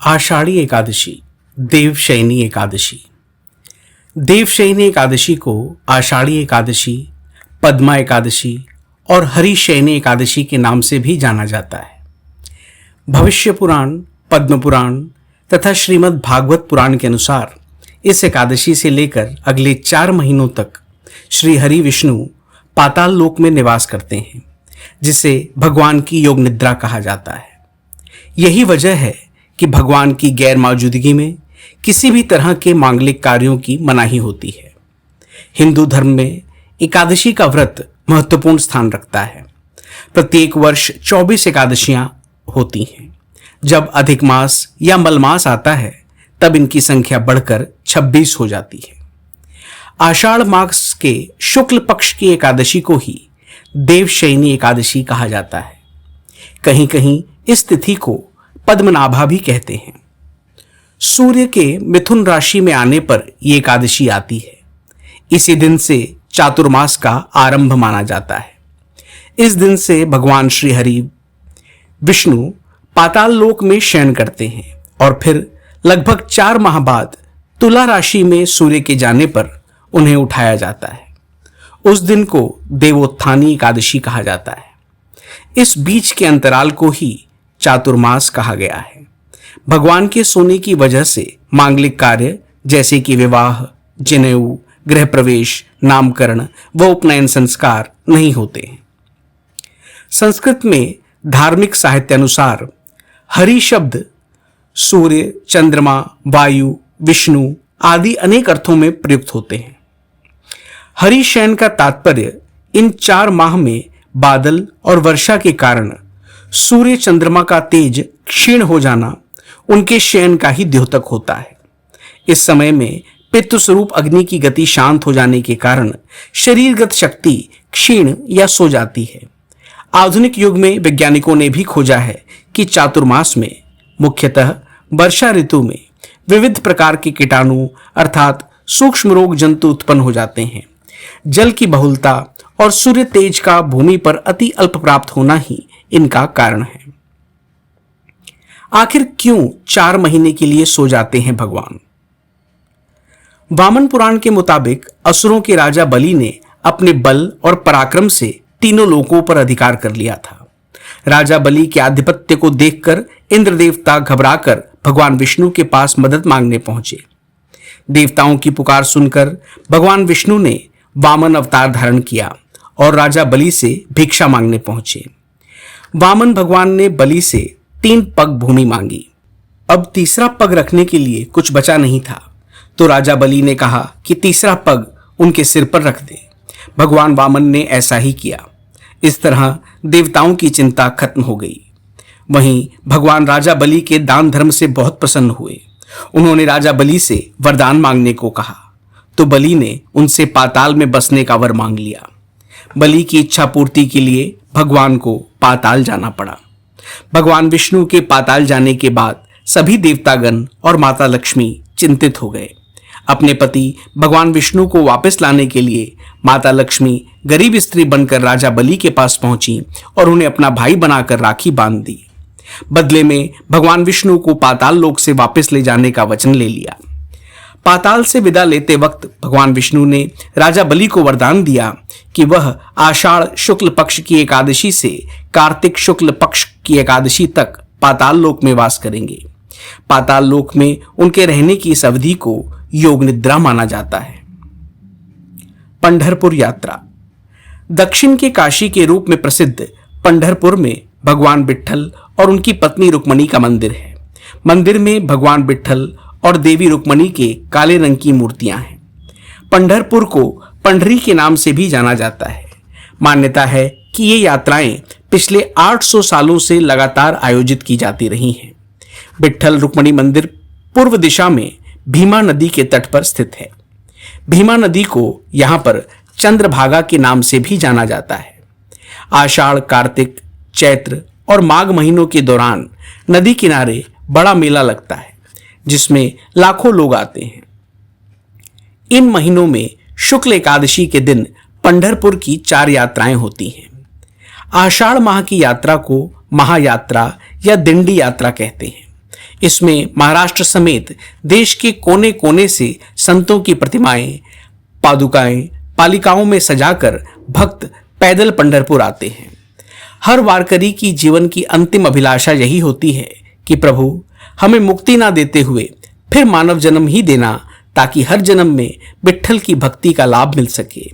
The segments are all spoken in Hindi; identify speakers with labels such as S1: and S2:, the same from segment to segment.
S1: आषाढ़ी एकादशी, देवशयनी एकादशी। देवशयनी एकादशी को आषाढ़ी एकादशी, पद्मा एकादशी और हरिशयनी एकादशी के नाम से भी जाना जाता है। भविष्य पुराण, पद्म पुराण तथा श्रीमद् भागवत पुराण के अनुसार इस एकादशी से लेकर अगले 4 महीनों तक श्री हरि विष्णु पाताल लोक में निवास करते हैं, जिसे भगवान की योग निद्रा कहा जाता है। यही वजह है कि भगवान की गैर मौजूदगी में किसी भी तरह के मांगलिक कार्यों की मनाही होती है। हिंदू धर्म में एकादशी का व्रत महत्वपूर्ण स्थान रखता है। प्रत्येक वर्ष 24 एकादशियां होती हैं। जब अधिक मास या मलमास आता है तब इनकी संख्या बढ़कर 26 हो जाती है। आषाढ़ मास के शुक्ल पक्ष की एकादशी को ही देवशयनी एकादशी कहा जाता है। कहीं कहीं इस तिथि को पद्मनाभा भी कहते हैं। सूर्य के मिथुन राशि में आने पर यह एकादशी आती है। इसी दिन से चातुर्मास का आरंभ माना जाता है। इस दिन से भगवान श्री हरि विष्णु पाताल लोक में शयन करते हैं और फिर लगभग 4 माह बाद तुला राशि में सूर्य के जाने पर उन्हें उठाया जाता है। उस दिन को देवोत्थानी एकादशी कहा जाता है। इस बीच के अंतराल को ही चातुर्मास कहा गया है। भगवान के सोने की वजह से मांगलिक कार्य जैसे कि विवाह, जनेऊ, गृह प्रवेश, नामकरण व उपनयन संस्कार नहीं होते हैं। संस्कृत में धार्मिक साहित्यानुसार हरि शब्द सूर्य, चंद्रमा, वायु, विष्णु आदि अनेक अर्थों में प्रयुक्त होते हैं। हरिशयन का तात्पर्य इन 4 माह में बादल और वर्षा के कारण सूर्य चंद्रमा का तेज क्षीण हो जाना उनके शयन का ही द्योतक होता है। इस समय में पित्त स्वरूप अग्नि की गति शांत हो जाने के कारण शरीरगत शक्ति क्षीण या सो जाती है। आधुनिक युग में वैज्ञानिकों ने भी खोजा है कि चातुर्मास में मुख्यतः वर्षा ऋतु में विविध प्रकार के कीटाणु अर्थात सूक्ष्म रोग जंतु उत्पन्न हो जाते हैं। जल की बहुलता और सूर्य तेज का भूमि पर अति अल्प प्राप्त होना ही इनका कारण है। आखिर क्यों 4 महीने के लिए सो जाते हैं भगवान? वामन पुराण के मुताबिक असुरों के राजा बलि ने अपने बल और पराक्रम से तीनों लोकों पर अधिकार कर लिया था। राजा बलि के आधिपत्य को देखकर इंद्र देवता घबराकर भगवान विष्णु के पास मदद मांगने पहुंचे। देवताओं की पुकार सुनकर भगवान विष्णु ने वामन अवतार धारण किया और राजा बलि से भिक्षा मांगने पहुंचे। वामन भगवान ने बलि से 3 पग भूमि मांगी। अब तीसरा पग रखने के लिए कुछ बचा नहीं था, तो राजा बलि ने कहा कि तीसरा पग उनके सिर पर रख दे। भगवान वामन ने ऐसा ही किया। इस तरह देवताओं की चिंता खत्म हो गई। वहीं भगवान राजा बलि के दान धर्म से बहुत प्रसन्न हुए। उन्होंने राजा बलि से वरदान मांगने को कहा, तो बलि ने उनसे पाताल में बसने का वर मांग लिया। बलि की इच्छा पूर्ति के लिए भगवान को पाताल जाना पड़ा। भगवान विष्णु के पाताल जाने के बाद सभी देवतागण और माता लक्ष्मी चिंतित हो गए। अपने पति भगवान विष्णु को वापस लाने के लिए माता लक्ष्मी गरीब स्त्री बनकर राजा बलि के पास पहुंची और उन्हें अपना भाई बनाकर राखी बांध दी। बदले में भगवान विष्णु को पाताल लोक से वापस ले जाने का वचन ले लिया। पाताल से विदा लेते वक्त भगवान विष्णु ने राजा बलि को वरदान दिया कि वह आषाढ़ शुक्ल पक्ष की एकादशी से कार्तिक शुक्ल पक्ष की एकादशी तक पाताल लोक में वास करेंगे। पाताल लोक में उनके रहने की इस अवधि को योग निद्रा माना जाता है। पंढरपुर यात्रा। दक्षिण के काशी के रूप में प्रसिद्ध पंढरपुर में भगवान विट्ठल और उनकी पत्नी रुक्मणी का मंदिर है। मंदिर में भगवान विट्ठल और देवी रुक्मणी के काले रंग की मूर्तियां हैं। पंढरपुर को पंढरी के नाम से भी जाना जाता है। मान्यता है कि ये यात्राएं पिछले 800 सालों से लगातार आयोजित की जाती रही हैं। विट्ठल रुक्मणी मंदिर पूर्व दिशा में भीमा नदी के तट पर स्थित है। भीमा नदी को यहाँ पर चंद्रभागा के नाम से भी जाना जाता है। आषाढ़, कार्तिक, चैत्र और माघ महीनों के दौरान नदी किनारे बड़ा मेला लगता है, जिसमें लाखों लोग आते हैं। इन महीनों में शुक्ल एकादशी के दिन पंढरपुर की 4 यात्राएं होती हैं। आषाढ़ माह की यात्रा को महायात्रा या दिंडी यात्रा कहते हैं। इसमें महाराष्ट्र समेत देश के कोने कोने से संतों की प्रतिमाएं, पादुकाएं पालिकाओं में सजाकर भक्त पैदल पंढरपुर आते हैं। हर वारकरी की जीवन की अंतिम अभिलाषा यही होती है कि प्रभु हमें मुक्ति ना देते हुए फिर मानव जन्म ही देना, ताकि हर जन्म में विट्ठल की भक्ति का लाभ मिल सके।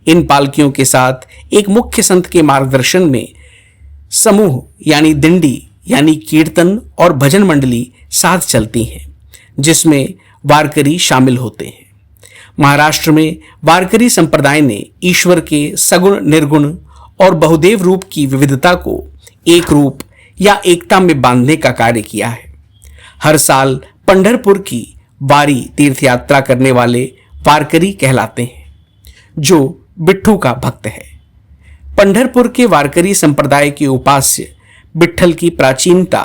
S1: इन पालकियों के साथ एक मुख्य संत के मार्गदर्शन में समूह यानी दिंडी यानी कीर्तन और भजन मंडली साथ चलती हैं, जिसमें वारकरी शामिल होते हैं। महाराष्ट्र में वारकरी संप्रदाय ने ईश्वर के सगुण, निर्गुण और बहुदेव रूप की विविधता को एक रूप या एकता में बांधने का कार्य किया है। हर साल पंढरपुर की वारी तीर्थ यात्रा करने वाले वारकरी कहलाते हैं, जो बिट्ठू का भक्त है। पंढरपुर के वारकरी संप्रदाय के उपास्य विट्ठल की प्राचीनता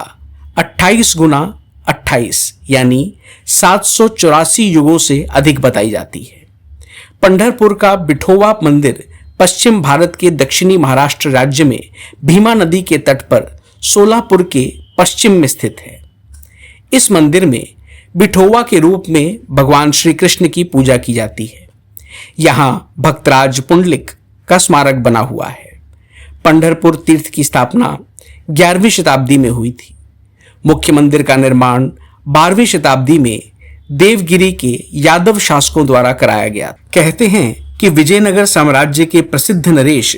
S1: 28 गुना 28 यानी 784 युगों से अधिक बताई जाती है। पंढरपुर का बिठोवा मंदिर पश्चिम भारत के दक्षिणी महाराष्ट्र राज्य में भीमा नदी के तट पर सोलापुर के पश्चिम में स्थित है। इस मंदिर में बिठोवा के रूप में भगवान श्री कृष्ण की पूजा की जाती है। यहाँ भक्तराज पुंडलिक का स्मारक बना हुआ है। पंढरपुर तीर्थ की स्थापना 11वीं शताब्दी में हुई थी। मुख्य मंदिर का निर्माण 12वीं शताब्दी में देवगिरी के यादव शासकों द्वारा कराया गया। कहते हैं कि विजयनगर साम्राज्य के प्रसिद्ध नरेश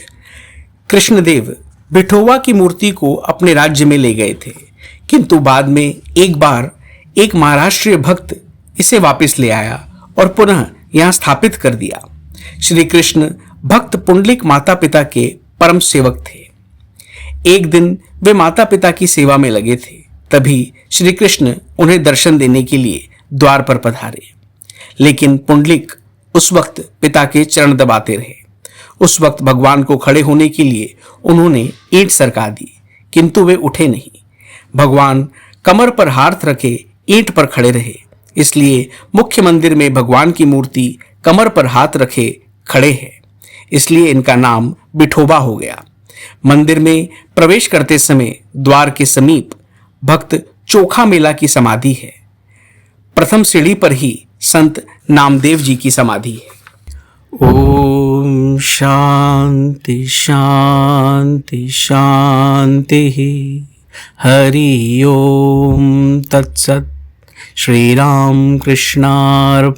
S1: कृष्णदेव बिठोवा की मूर्ति को अपने राज्य में ले गए थे, किंतु बाद में एक बार एक महाराष्ट्रीय भक्त इसे वापस ले आया और पुनः यहाँ स्थापित कर दिया। श्री कृष्ण भक्त पुंडलिक माता पिता के परम सेवक थे। एक दिन वे माता पिता की सेवा में लगे थे, तभी श्री कृष्ण उन्हें दर्शन देने के लिए द्वार पर पधारे। लेकिन पुंडलिक उस वक्त पिता के चरण दबाते रहे। उस वक्त भगवान को खड़े होने के लिए उन्होंने ईंट सरका दी, किंतु वे उठे नहीं। भगवान कमर पर हाथ रखे ईंट पर खड़े रहे। इसलिए मुख्य मंदिर में भगवान की मूर्ति कमर पर हाथ रखे खड़े है, इसलिए इनका नाम बिठोबा हो गया। मंदिर में प्रवेश करते समय द्वार के समीप भक्त चोखा मेला की समाधि है। प्रथम सीढ़ी पर ही संत नामदेव जी की समाधि है। ओम शांति शांति शांति। हरि ओम तत्सत। श्री राम कृष्णार्पणमस्तु।